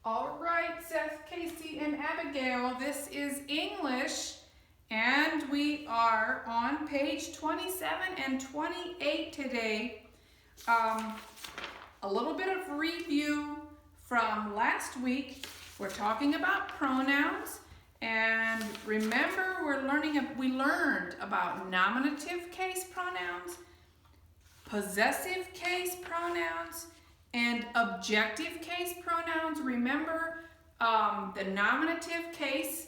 All right, Seth, Casey, and Abigail, this is English, and we are on page 27 and 28 today. A little bit of review from last week. We're talking about pronouns, and remember we learned about nominative case pronouns, possessive case pronouns, and objective case pronouns. Remember, the nominative case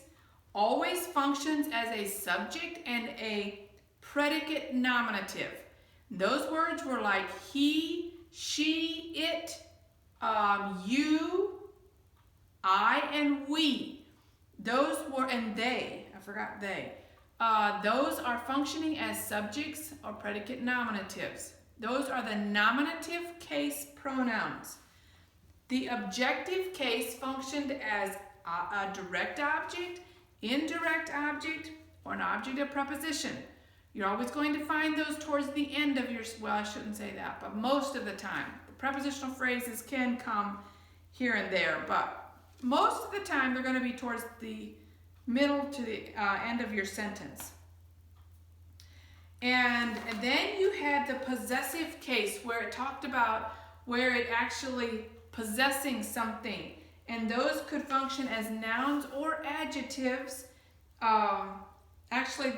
always functions as a subject and a predicate nominative. Those words were like he, she, it, you, I, and we. Those were, and they, I forgot they. Those are functioning as subjects or predicate nominatives. Those are the nominative case pronouns. The objective case functioned as a direct object, indirect object, or an object of preposition. You're always going to find those towards the end of your, well, I shouldn't say that, but most of the time. The prepositional phrases can come here and there, but most of the time they're going to be towards the middle to the end of your sentence. And then you had the possessive case where it talked about where it actually possessing something. And those could function as nouns or adjectives. Actually,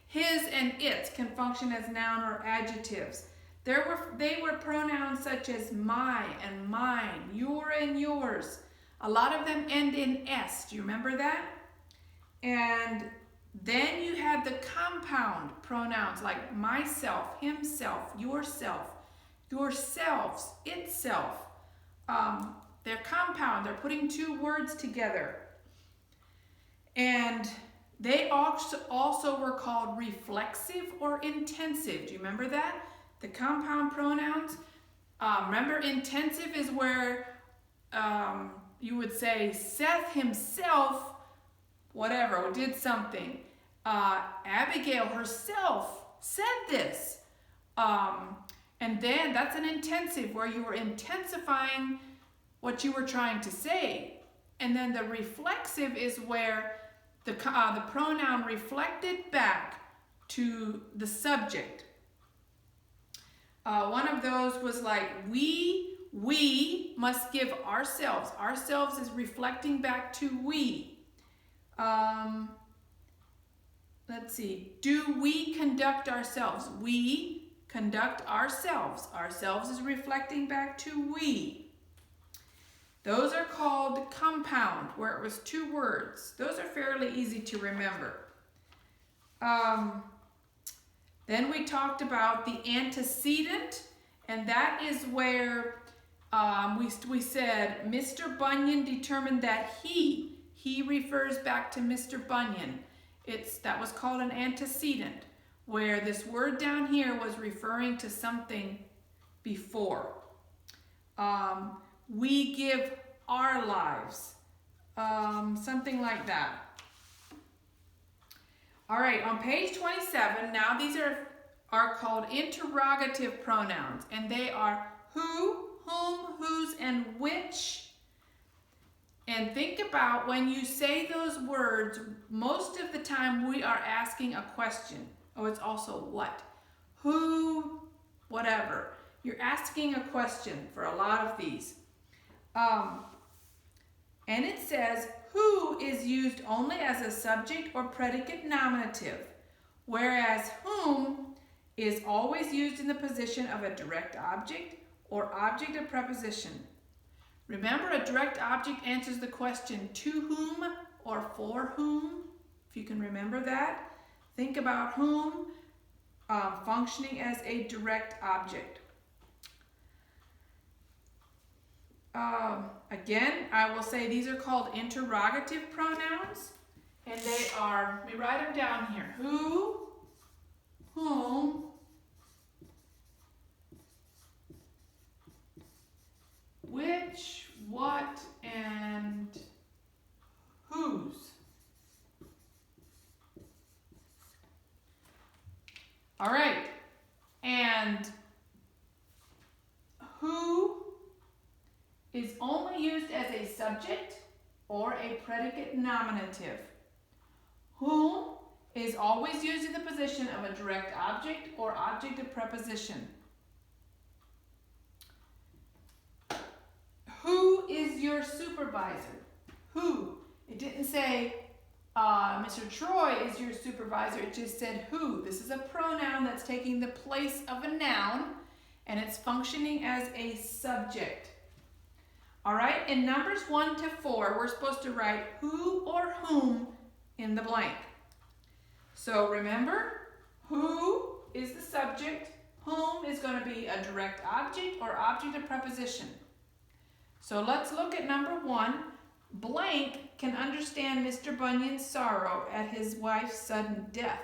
his and its can function as noun or adjectives. They were pronouns such as my and mine, your and yours. A lot of them end in s. Do you remember that? And then you had the compound pronouns like myself, himself, yourself, yourselves, itself. They're compound. They're putting two words together. And they also were called reflexive or intensive. Do you remember that? The compound pronouns. Remember, intensive is where you would say Seth himself, whatever, did something. Abigail herself said this. And then that's an intensive where you were intensifying what you were trying to say. And then the reflexive is where the pronoun reflected back to the subject. One of those was like we must give ourselves. Ourselves is reflecting back to we. Let's see. Do we conduct ourselves? We conduct ourselves. Ourselves is reflecting back to we. Those are called compound, where it was two words. Those are fairly easy to remember. Then we talked about the antecedent, and that is where we said Mr. Bunyan determined that he refers back to Mr. Bunyan. That was called an antecedent, where this word down here was referring to something before. We give our lives, something like that. All right, on page 27, now these are called interrogative pronouns, and they are who, whom, whose, and which. And think about when you say those words, most of the time we are asking a question. Oh, it's also what? Who, whatever. You're asking a question for a lot of these. And it says, who is used only as a subject or predicate nominative, whereas whom is always used in the position of a direct object or object of preposition. Remember, a direct object answers the question to whom or for whom, if you can remember that. Think about whom functioning as a direct object. Again, I will say these are called interrogative pronouns, and they are, let me write them down here. Who, whom, which, what, and whose. All right, and who is only used as a subject or a predicate nominative. Whom is always used in the position of a direct object or object of preposition. Who is your supervisor? Who? It didn't say Mr. Troy is your supervisor. It just said who. This is a pronoun that's taking the place of a noun, and it's functioning as a subject. All right, in numbers 1 to 4, we're supposed to write who or whom in the blank. So remember, who is the subject, whom is going to be a direct object or object of preposition. So let's look at number 1. Blank can understand Mr. Bunyan's sorrow at his wife's sudden death.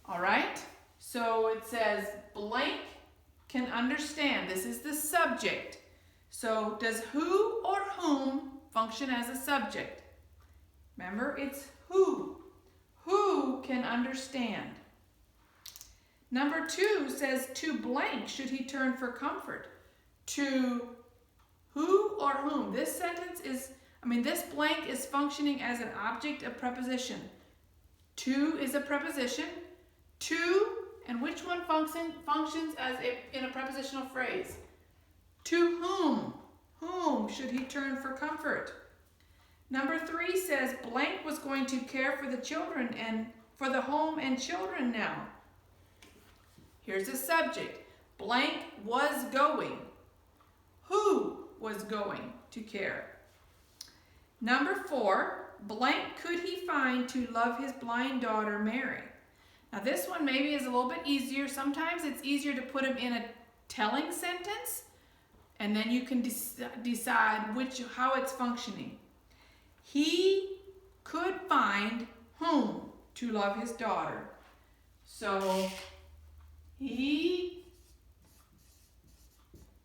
All right, so it says blank can understand. This is the subject. So does who or whom function as a subject? Remember, it's who. Who can understand? Number 2 says to blank should he turn for comfort. To who or whom? This this blank is functioning as an object of preposition. To is a preposition. To, and which one functions as in a prepositional phrase? To whom? Whom should he turn for comfort? Number 3 says blank was going to care for the children and for the home and children now. Here's the subject. Blank was going. Who was going to care? Number 4, blank could he find to love his blind daughter Mary? Now this one maybe is a little bit easier. Sometimes it's easier to put them in a telling sentence, and then you can decide how it's functioning. He could find whom to love his daughter. So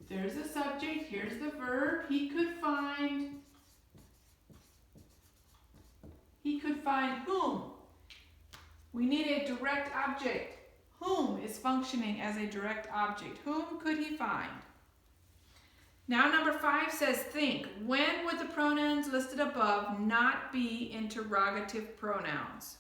there's the subject, here's the verb. He could find whom. We need a direct object. Whom is functioning as a direct object. Whom could he find? Now number 5 says think. When would the pronouns listed above not be interrogative pronouns?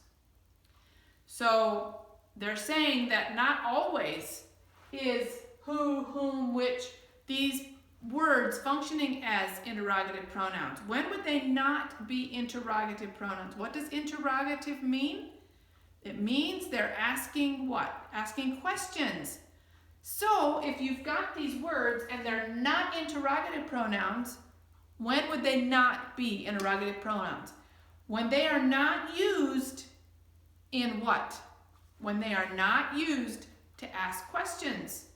So they're saying that not always is who, whom, which, these words functioning as interrogative pronouns. When would they not be interrogative pronouns? What does interrogative mean? It means they're asking what? Asking questions. So if you've got these words and they're not interrogative pronouns, when would they not be interrogative pronouns? When they are not used in what? When they are not used to ask questions.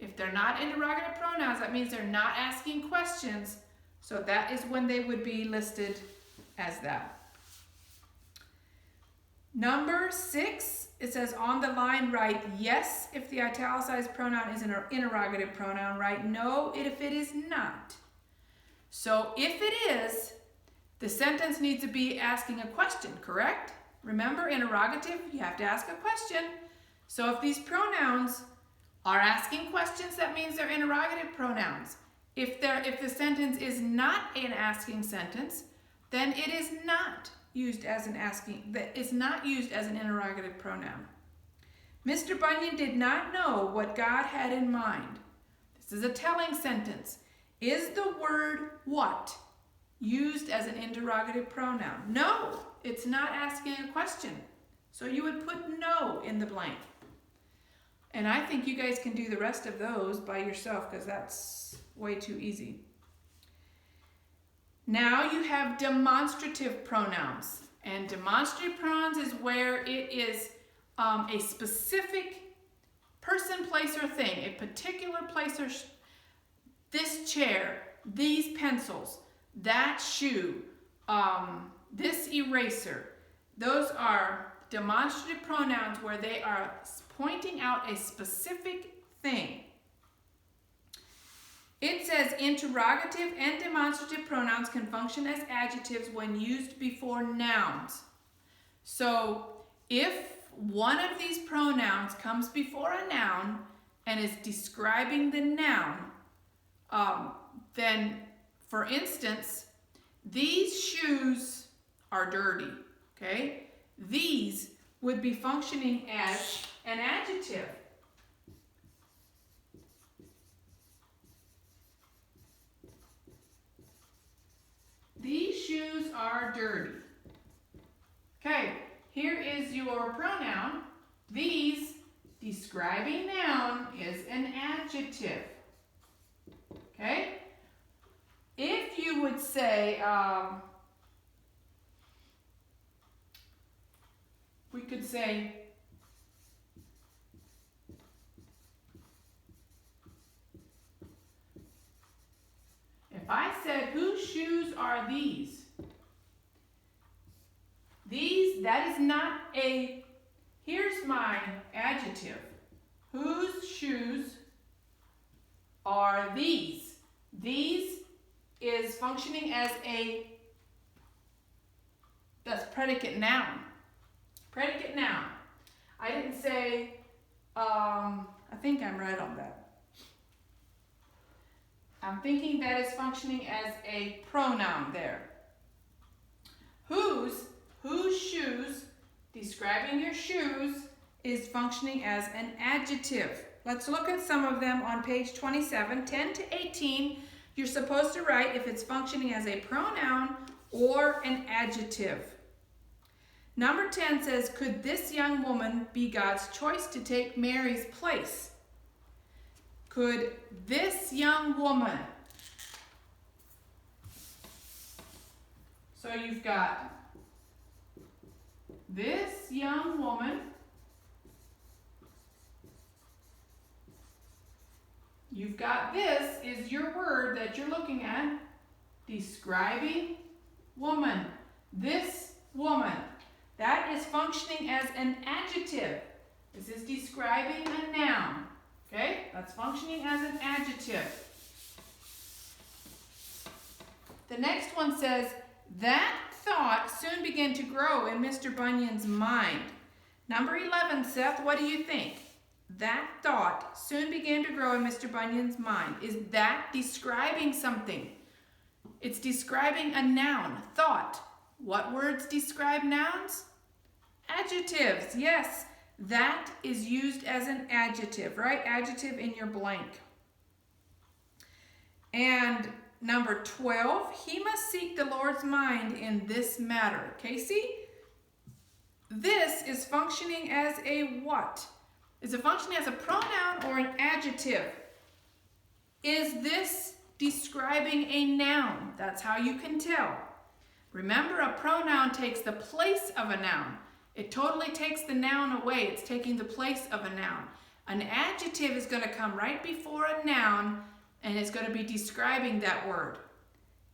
If they're not interrogative pronouns, that means they're not asking questions. So that is when they would be listed as that. Number 6, it says on the line, write yes if the italicized pronoun is an interrogative pronoun. Write no if it is not. So if it is, the sentence needs to be asking a question, correct? Remember, interrogative, you have to ask a question. So if these pronouns are asking questions, that means they're interrogative pronouns. If the sentence is not an asking sentence, then it is not used as an interrogative pronoun. Mr. Bunyan did not know what God had in mind. This is a telling sentence. Is the word what used as an interrogative pronoun? No, it's not asking a question. So you would put no in the blank. And I think you guys can do the rest of those by yourself because that's way too easy. Now you have demonstrative pronouns. And demonstrative pronouns is where it is a specific person, place, or thing. A particular place or this chair, these pencils, that shoe, this eraser. Those are demonstrative pronouns where they are pointing out a specific thing. It says interrogative and demonstrative pronouns can function as adjectives when used before nouns. So if one of these pronouns comes before a noun and is describing the noun, then For instance, these shoes are dirty, okay? These would be functioning as an adjective. These shoes are dirty. Okay, here is your pronoun. These, describing noun, is an adjective. Okay? If you would say, we could say, if I said, whose shoes are these? These, that is not a, here's my adjective. Whose shoes are these? These is functioning as a, that's predicate noun. Predicate noun. I didn't say, I think I'm right on that. I'm thinking that is functioning as a pronoun there. Whose shoes, describing your shoes, is functioning as an adjective. Let's look at some of them on page 27, 10 to 18. You're supposed to write if it's functioning as a pronoun or an adjective. Number 10 says, could this young woman be God's choice to take Mary's place? Could this young woman? So you've got this young woman. You've got this is your word that you're looking at. Describing woman. This woman. That is functioning as an adjective. This is describing a noun. Okay? That's functioning as an adjective. The next one says, that thought soon began to grow in Mr. Bunyan's mind. Number 11, Seth, what do you think? That thought soon began to grow in Mr. Bunyan's mind. Is that describing something? It's describing a noun, thought. What words describe nouns? Adjectives, yes. That is used as an adjective, right? Adjective in your blank. And number 12, he must seek the Lord's mind in this matter. Casey, this is functioning as a what? Is it functioning as a pronoun or an adjective? Is this describing a noun? That's how you can tell. Remember, a pronoun takes the place of a noun. It totally takes the noun away. It's taking the place of a noun. An adjective is going to come right before a noun, and it's going to be describing that word.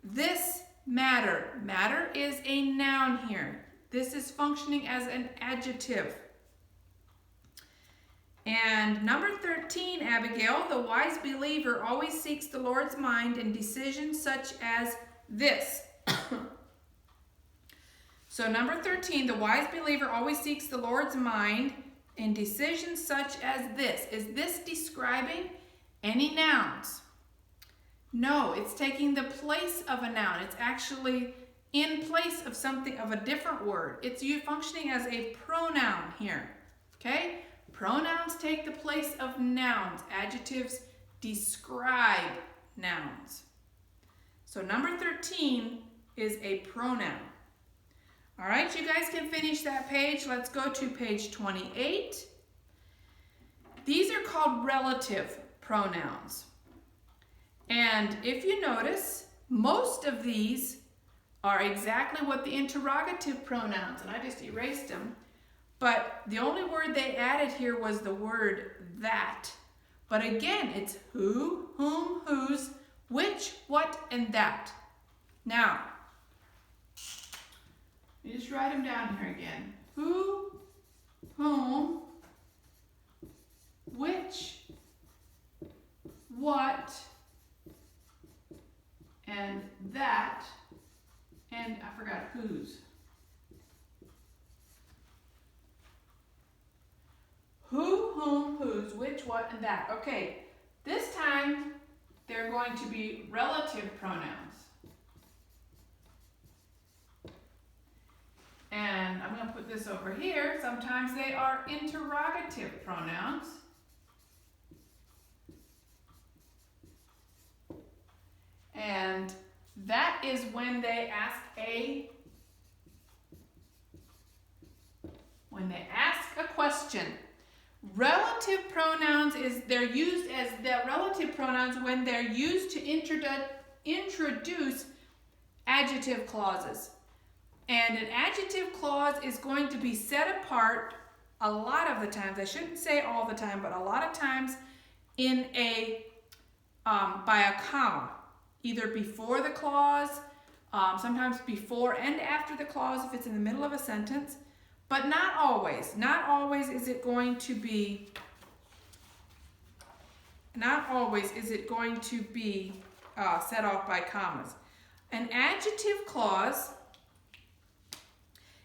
This matter. Matter is a noun here. This is functioning as an adjective. And number 13, Abigail, the wise believer always seeks the Lord's mind in decisions such as this. So number 13, the wise believer always seeks the Lord's mind in decisions such as this. Is this describing any nouns? No, it's taking the place of a noun. It's actually in place of something, of a different word. It's you functioning as a pronoun here, okay? Pronouns take the place of nouns. Adjectives describe nouns. So number 13 is a pronoun. All right, you guys can finish that page. Let's go to page 28. These are called relative pronouns. And if you notice, most of these are exactly what the interrogative pronouns, and I just erased them. But the only word they added here was the word that. But again, it's who, whom, whose, which, what, and that. Now, you just write them down here again. Who, whom, which, what, and that, and I forgot whose. Who, whom, whose, which, what, and that. Okay, this time they're going to be relative pronouns. this over here, sometimes they are interrogative pronouns. And that is when they ask a question. Relative pronouns they're used as the relative pronouns when they're used to introduce adjective clauses. And an adjective clause is going to be set apart a lot of the times. I shouldn't say all the time, but a lot of times in by a comma, either before the clause, sometimes before and after the clause if it's in the middle of a sentence, but not always. Not always is it going to be set off by commas. An adjective clause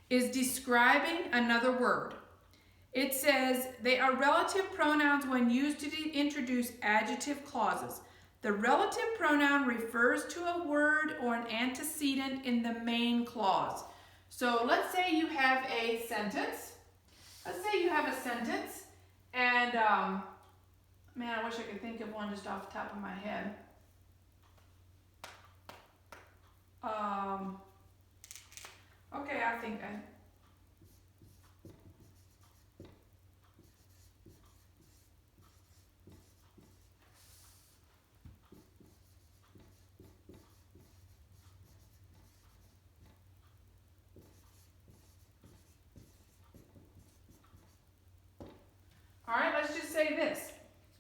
is describing another word. It says they are relative pronouns when used to introduce adjective clauses. The relative pronoun refers to a word or an antecedent in the main clause. So let's say you have a sentence. And man, I wish I could think of one just off the top of my head. Okay, all right, let's just say this.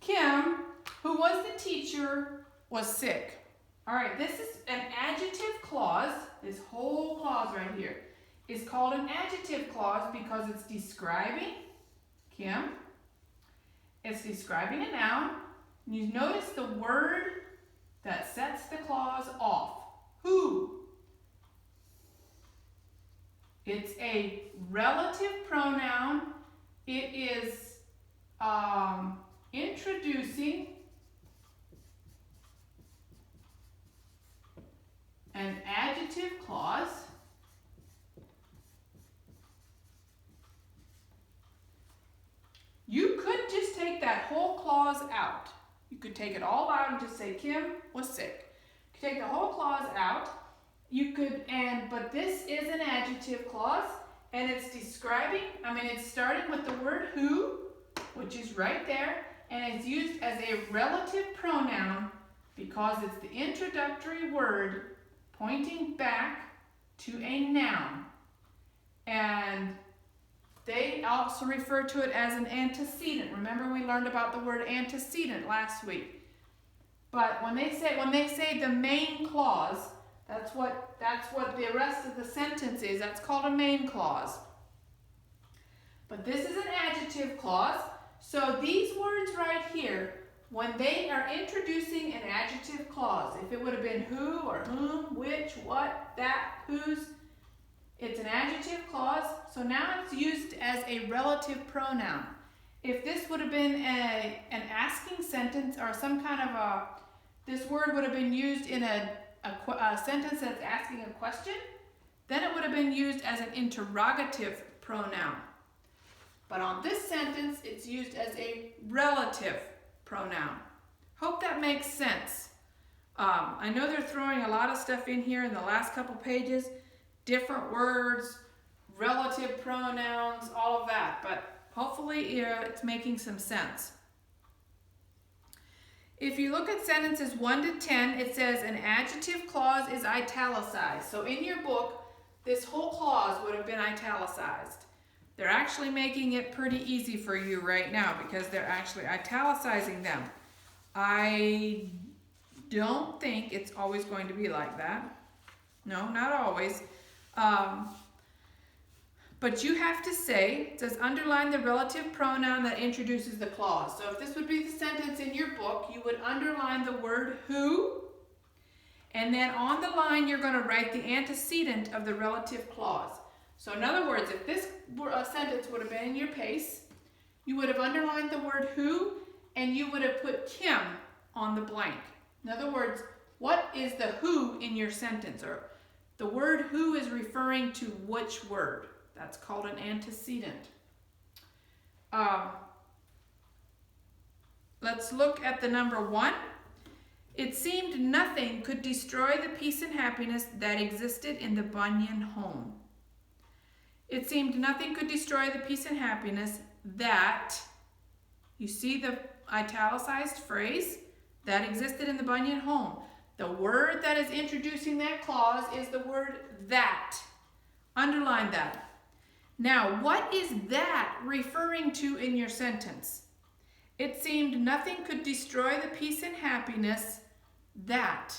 Kim, who was the teacher, was sick. All right, this is an adjective clause. This whole clause right here is called an adjective clause because it's describing Kim. It's describing a noun. You notice the word that sets the clause off. Who? It's a relative pronoun. It is introducing an adjective clause. You could just take that whole clause out. You could take it all out and just say Kim was sick. You could take the whole clause out. But this is an adjective clause, and it's it's starting with the word who, which is right there, and it's used as a relative pronoun because it's the introductory word pointing back to a noun. And they also refer to it as an antecedent. Remember we learned about the word antecedent last week. But when they say the main clause, that's what the rest of the sentence is. That's called a main clause. But this is an adjective clause. So these words right here, when they are introducing an adjective clause, if it would have been who or whom, which, what, that, whose, it's an adjective clause. So now it's used as a relative pronoun. If this would have been an asking sentence or some kind of this word would have been used in a sentence that's asking a question, then it would have been used as an interrogative pronoun. But on this sentence, it's used as a relative pronoun. Hope that makes sense. I know they're throwing a lot of stuff in here in the last couple pages, different words, relative pronouns, all of that, but hopefully it's making some sense. If you look at sentences 1 to 10, it says an adjective clause is italicized. So in your book, this whole clause would have been italicized. They're actually making it pretty easy for you right now because they're actually italicizing them. I don't think it's always going to be like that. No, not always. But you have to say, it says underline the relative pronoun that introduces the clause. So if this would be the sentence in your book, you would underline the word who, and then on the line you're going to write the antecedent of the relative clause. So in other words, if this sentence would have been in your pace, you would have underlined the word who, and you would have put Kim on the blank. In other words, what is the who in your sentence? Or the word who is referring to which word? That's called an antecedent. Let's look at the number 1. It seemed nothing could destroy the peace and happiness that existed in the Bunyan home. It seemed nothing could destroy the peace and happiness that, you see the italicized phrase, that existed in the Bunyan home. The word that is introducing that clause is the word that. Underline that. Now, what is that referring to in your sentence? It seemed nothing could destroy the peace and happiness that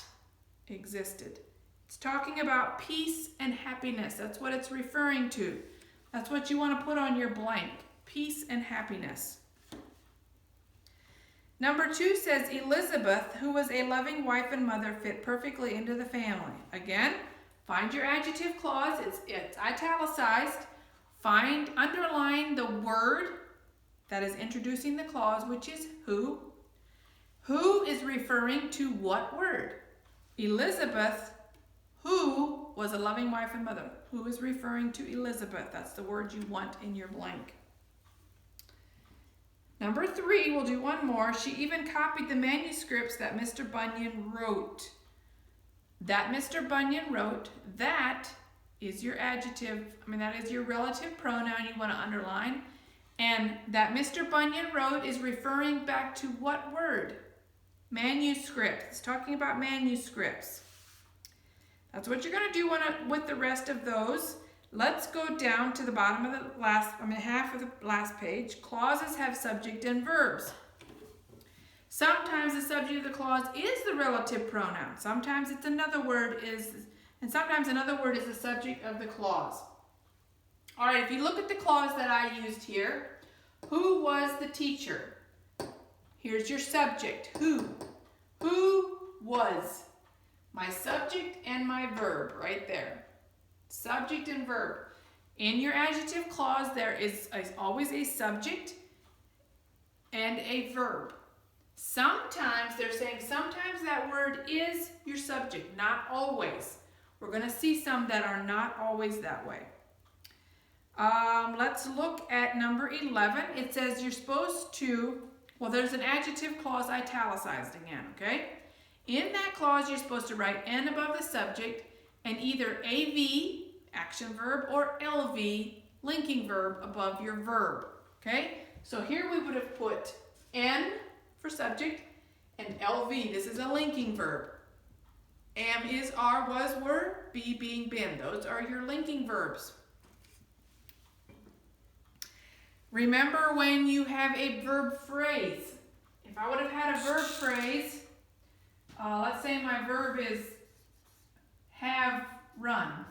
existed. It's talking about peace and happiness. That's what it's referring to. That's what you want to put on your blank. Peace and happiness. Number 2 says, Elizabeth, who was a loving wife and mother, fit perfectly into the family. Again, find your adjective clause. It's italicized. Underline the word that is introducing the clause, which is who. Who is referring to what word? Elizabeth, who was a loving wife and mother. Who is referring to Elizabeth? That's the word you want in your blank. Number 3, we'll do one more. She even copied the manuscripts that Mr. Bunyan wrote. That Mr. Bunyan wrote, that is your adjective. That is your relative pronoun you want to underline. And that Mr. Bunyan wrote is referring back to what word? Manuscript. It's talking about manuscripts. That's what you're going to do with the rest of those. Let's go down to the bottom of the half of the last page. Clauses have subject and verbs. Sometimes the subject of the clause is the relative pronoun. Sometimes it's another word and sometimes another word is the subject of the clause. All right, if you look at the clause that I used here, who was the teacher? Here's your subject, who. Who was? My subject and my verb right there. Subject and verb. In your adjective clause, there is always a subject and a verb. Sometimes they're saying sometimes that word is your subject, not always. We're going to see some that are not always that way. Let's look at number 11. It says you're supposed to, there's an adjective clause italicized again, okay? In that clause, you're supposed to write N above the subject and either AV, action verb, or LV, linking verb, above your verb, okay? So here we would have put N for subject and LV. This is a linking verb. Am, is, are, was, were, be, being, been. Those are your linking verbs. Remember when you have a verb phrase. If I would have had a verb phrase, let's say my verb is have run.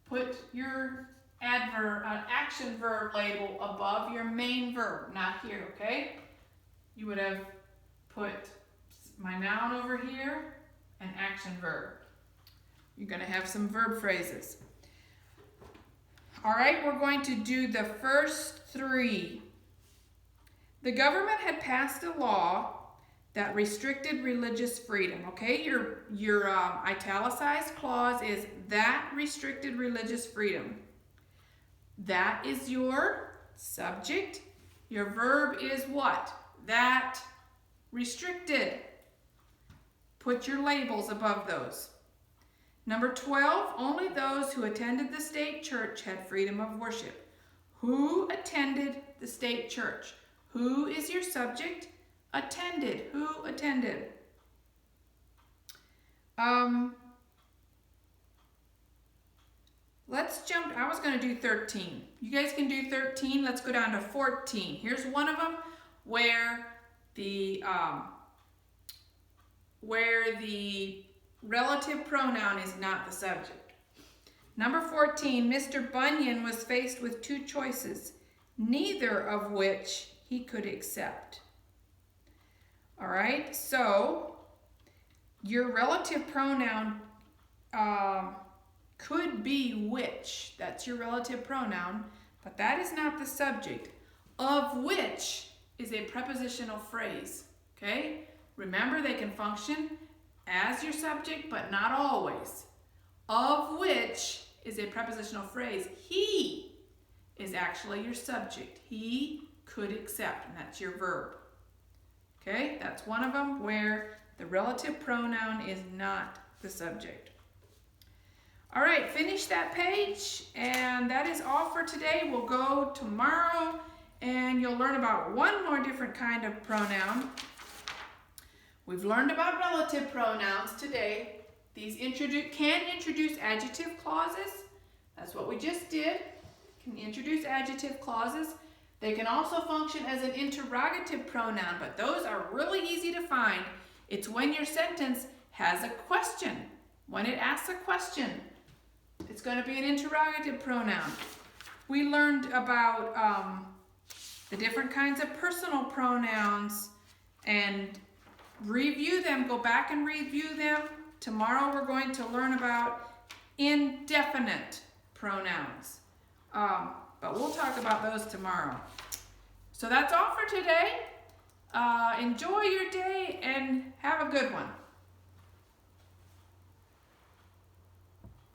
Put your action verb label above your main verb, not here, okay? You would have put my noun over here and action verb. You're going to have some verb phrases. All right, we're going to do the first 3. The government had passed a law that restricted religious freedom. Okay, your italicized clause is that restricted religious freedom. That is your subject. Your verb is what? That restricted. Put your labels above those. Number 12, only those who attended the state church had freedom of worship. Who attended the state church? Who is your subject? Attended. Who attended? Let's jump. I was going to do 13. You guys can do 13. Let's go down to 14. Here's one of them where the relative pronoun is not the subject. Number 14, Mr. Bunyan was faced with 2 choices, neither of which he could accept. All right, so your relative pronoun could be which. That's your relative pronoun, but that is not the subject. Of which is a prepositional phrase, okay? Remember, they can function as your subject, but not always. Of which is a prepositional phrase. He is actually your subject. He could accept, and that's your verb. Okay, that's one of them where the relative pronoun is not the subject. All right, finish that page, and that is all for today. We'll go tomorrow, and you'll learn about one more different kind of pronoun. We've learned about relative pronouns today. These can introduce adjective clauses. That's what we just did. Can introduce adjective clauses. They can also function as an interrogative pronoun, but those are really easy to find. It's when your sentence has a question. When it asks a question, it's going to be an interrogative pronoun. We learned about the different kinds of personal pronouns and review them. Go back and review them. Tomorrow we're going to learn about indefinite pronouns. But we'll talk about those tomorrow. So that's all for today. Enjoy your day and have a good one.